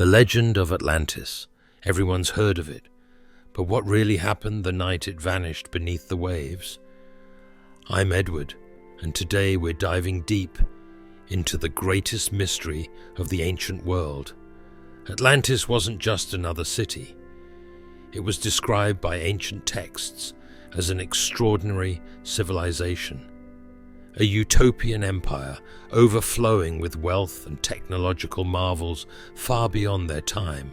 The legend of Atlantis. Everyone's heard of it. But what really happened the night it vanished beneath the waves? I'm Edward, and today we're diving deep into the greatest mystery of the ancient world. Atlantis wasn't just another city. It was described by ancient texts as an extraordinary civilization, a utopian empire overflowing with wealth and technological marvels far beyond their time.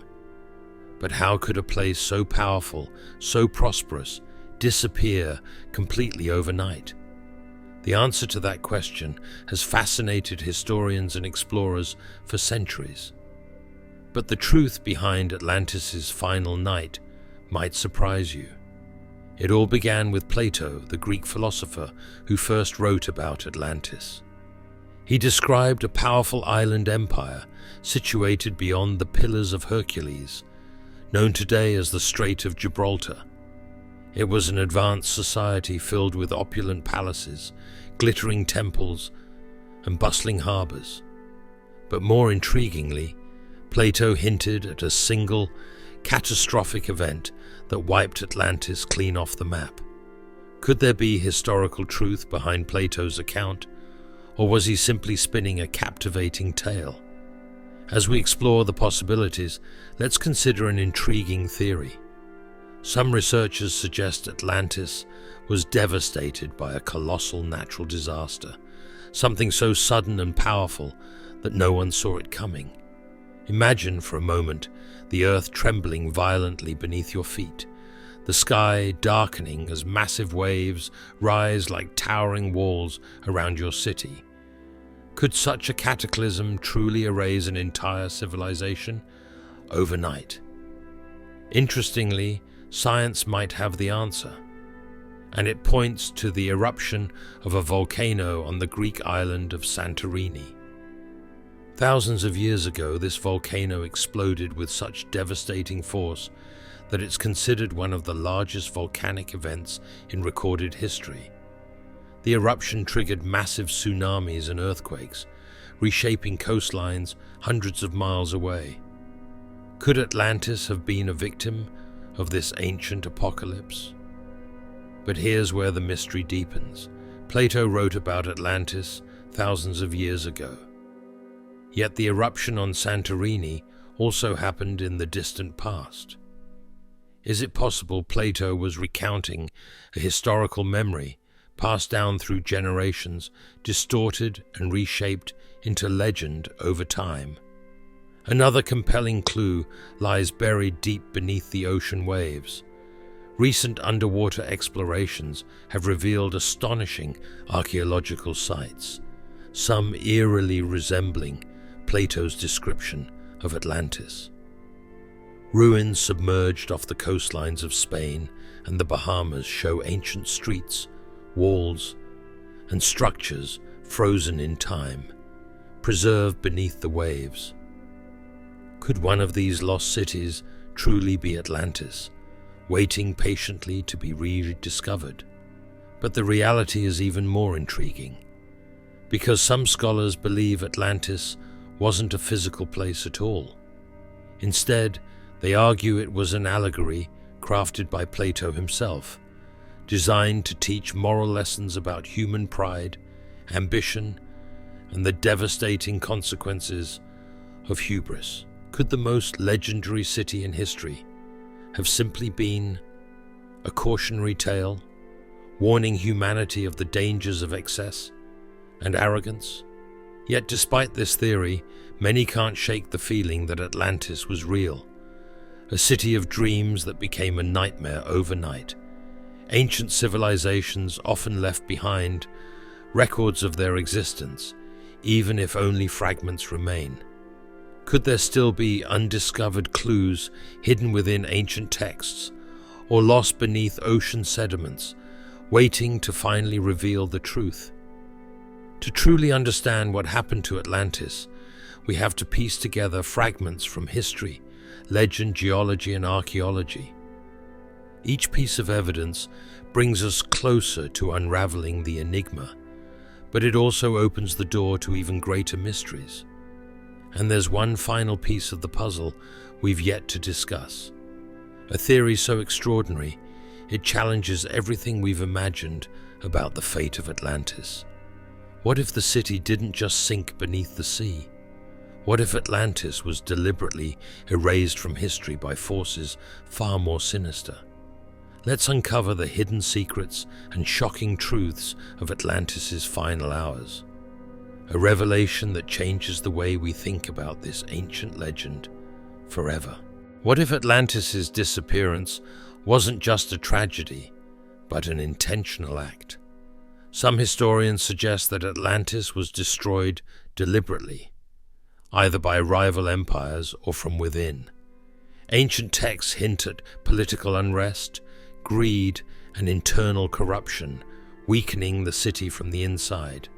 But how could a place so powerful, so prosperous, disappear completely overnight? The answer to that question has fascinated historians and explorers for centuries. But the truth behind Atlantis's final night might surprise you. It all began with Plato, the Greek philosopher who first wrote about Atlantis. He described a powerful island empire situated beyond the Pillars of Hercules, known today as the Strait of Gibraltar. It was an advanced society filled with opulent palaces, glittering temples, and bustling harbors. But more intriguingly, Plato hinted at a single, catastrophic event that wiped Atlantis clean off the map. Could there be historical truth behind Plato's account, or was he simply spinning a captivating tale? As we explore the possibilities, let's consider an intriguing theory. Some researchers suggest Atlantis was devastated by a colossal natural disaster, something so sudden and powerful that no one saw it coming. Imagine for a moment the earth trembling violently beneath your feet, the sky darkening as massive waves rise like towering walls around your city. Could such a cataclysm truly erase an entire civilization overnight? Interestingly, science might have the answer, and it points to the eruption of a volcano on the Greek island of Santorini. Thousands of years ago, this volcano exploded with such devastating force that it's considered one of the largest volcanic events in recorded history. The eruption triggered massive tsunamis and earthquakes, reshaping coastlines hundreds of miles away. Could Atlantis have been a victim of this ancient apocalypse? But here's where the mystery deepens. Plato wrote about Atlantis thousands of years ago. Yet the eruption on Santorini also happened in the distant past. Is it possible Plato was recounting a historical memory passed down through generations, distorted and reshaped into legend over time? Another compelling clue lies buried deep beneath the ocean waves. Recent underwater explorations have revealed astonishing archaeological sites, some eerily resembling Plato's description of Atlantis. Ruins submerged off the coastlines of Spain and the Bahamas show ancient streets, walls, and structures frozen in time, preserved beneath the waves. Could one of these lost cities truly be Atlantis, waiting patiently to be rediscovered? But the reality is even more intriguing, because some scholars believe Atlantis wasn't a physical place at all. Instead, they argue it was an allegory crafted by Plato himself, designed to teach moral lessons about human pride, ambition, and the devastating consequences of hubris. Could the most legendary city in history have simply been a cautionary tale, warning humanity of the dangers of excess and arrogance? Yet despite this theory, many can't shake the feeling that Atlantis was real, a city of dreams that became a nightmare overnight. Ancient civilizations often left behind records of their existence, even if only fragments remain. Could there still be undiscovered clues hidden within ancient texts, or lost beneath ocean sediments, waiting to finally reveal the truth? To truly understand what happened to Atlantis, we have to piece together fragments from history, legend, geology, and archaeology. Each piece of evidence brings us closer to unraveling the enigma, but it also opens the door to even greater mysteries. And there's one final piece of the puzzle we've yet to discuss. A theory so extraordinary, it challenges everything we've imagined about the fate of Atlantis. What if the city didn't just sink beneath the sea? What if Atlantis was deliberately erased from history by forces far more sinister? Let's uncover the hidden secrets and shocking truths of Atlantis's final hours. A revelation that changes the way we think about this ancient legend forever. What if Atlantis's disappearance wasn't just a tragedy, but an intentional act? Some historians suggest that Atlantis was destroyed deliberately, either by rival empires or from within. Ancient texts hint at political unrest, greed, and internal corruption, weakening the city from the inside.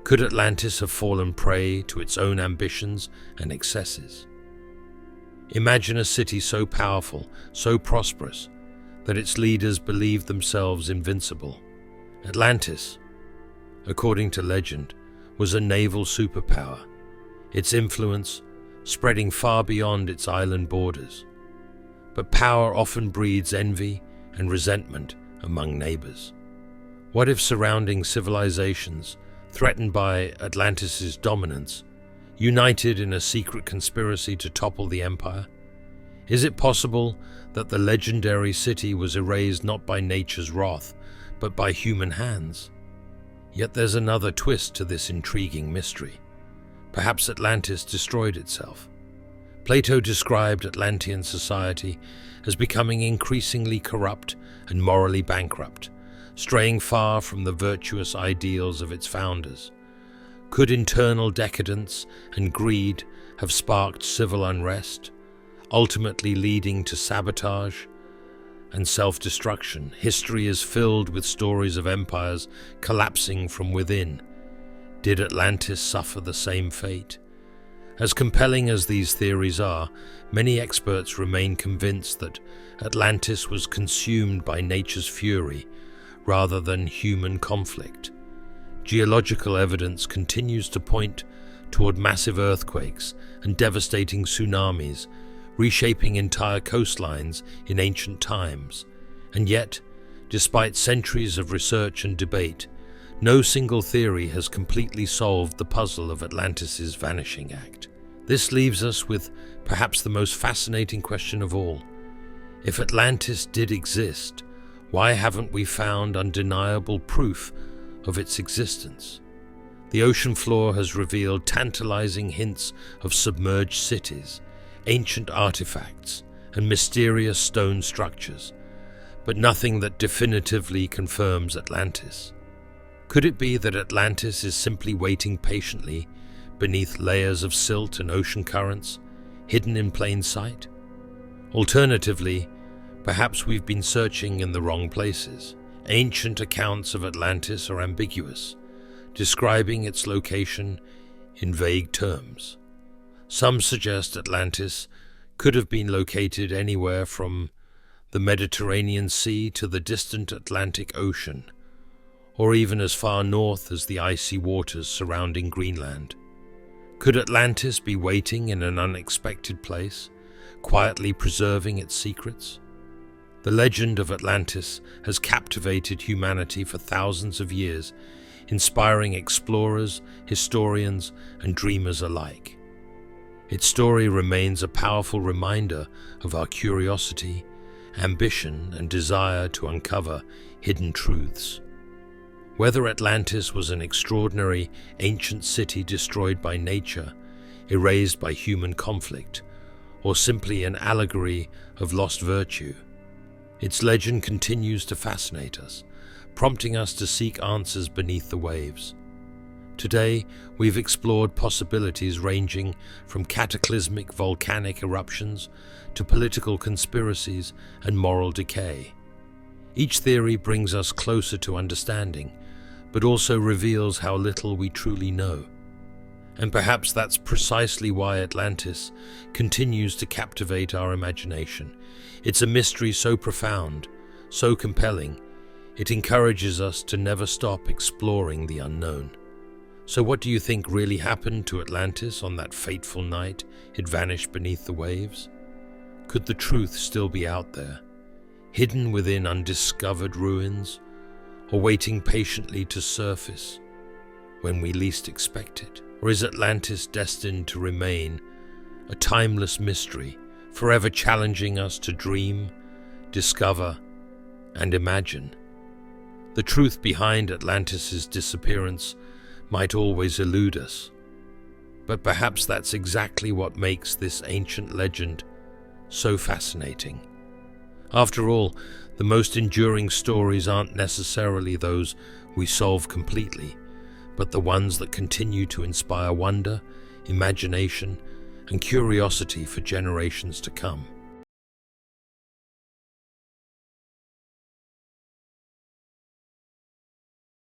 Could Atlantis have fallen prey to its own ambitions and excesses? Imagine a city so powerful, so prosperous, that its leaders believed themselves invincible. Atlantis, according to legend, was a naval superpower, its influence spreading far beyond its island borders. But power often breeds envy and resentment among neighbors. What if surrounding civilizations, threatened by Atlantis's dominance, united in a secret conspiracy to topple the empire? Is it possible that the legendary city was erased not by nature's wrath, but by human hands? Yet there's another twist to this intriguing mystery. Perhaps Atlantis destroyed itself. Plato described Atlantean society as becoming increasingly corrupt and morally bankrupt, straying far from the virtuous ideals of its founders. Could internal decadence and greed have sparked civil unrest, ultimately leading to sabotage and self-destruction? History is filled with stories of empires collapsing from within. Did Atlantis suffer the same fate? As compelling as these theories are, many experts remain convinced that Atlantis was consumed by nature's fury rather than human conflict. Geological evidence continues to point toward massive earthquakes and devastating tsunamis, reshaping entire coastlines in ancient times. And yet, despite centuries of research and debate, no single theory has completely solved the puzzle of Atlantis's vanishing act. This leaves us with perhaps the most fascinating question of all. If Atlantis did exist, why haven't we found undeniable proof of its existence? The ocean floor has revealed tantalizing hints of submerged cities, ancient artifacts, and mysterious stone structures, but nothing that definitively confirms Atlantis. Could it be that Atlantis is simply waiting patiently beneath layers of silt and ocean currents, hidden in plain sight? Alternatively, perhaps we've been searching in the wrong places. Ancient accounts of Atlantis are ambiguous, describing its location in vague terms. Some suggest Atlantis could have been located anywhere from the Mediterranean Sea to the distant Atlantic Ocean, or even as far north as the icy waters surrounding Greenland. Could Atlantis be waiting in an unexpected place, quietly preserving its secrets? The legend of Atlantis has captivated humanity for thousands of years, inspiring explorers, historians, and dreamers alike. Its story remains a powerful reminder of our curiosity, ambition, and desire to uncover hidden truths. Whether Atlantis was an extraordinary ancient city destroyed by nature, erased by human conflict, or simply an allegory of lost virtue, its legend continues to fascinate us, prompting us to seek answers beneath the waves. Today, we've explored possibilities ranging from cataclysmic volcanic eruptions to political conspiracies and moral decay. Each theory brings us closer to understanding, but also reveals how little we truly know. And perhaps that's precisely why Atlantis continues to captivate our imagination. It's a mystery so profound, so compelling, it encourages us to never stop exploring the unknown. So what do you think really happened to Atlantis on that fateful night it vanished beneath the waves? Could the truth still be out there, hidden within undiscovered ruins, or waiting patiently to surface when we least expect it? Or is Atlantis destined to remain a timeless mystery, forever challenging us to dream, discover, and imagine? The truth behind Atlantis's disappearance might always elude us, but perhaps that's exactly what makes this ancient legend so fascinating. After all, the most enduring stories aren't necessarily those we solve completely, but the ones that continue to inspire wonder, imagination, and curiosity for generations to come.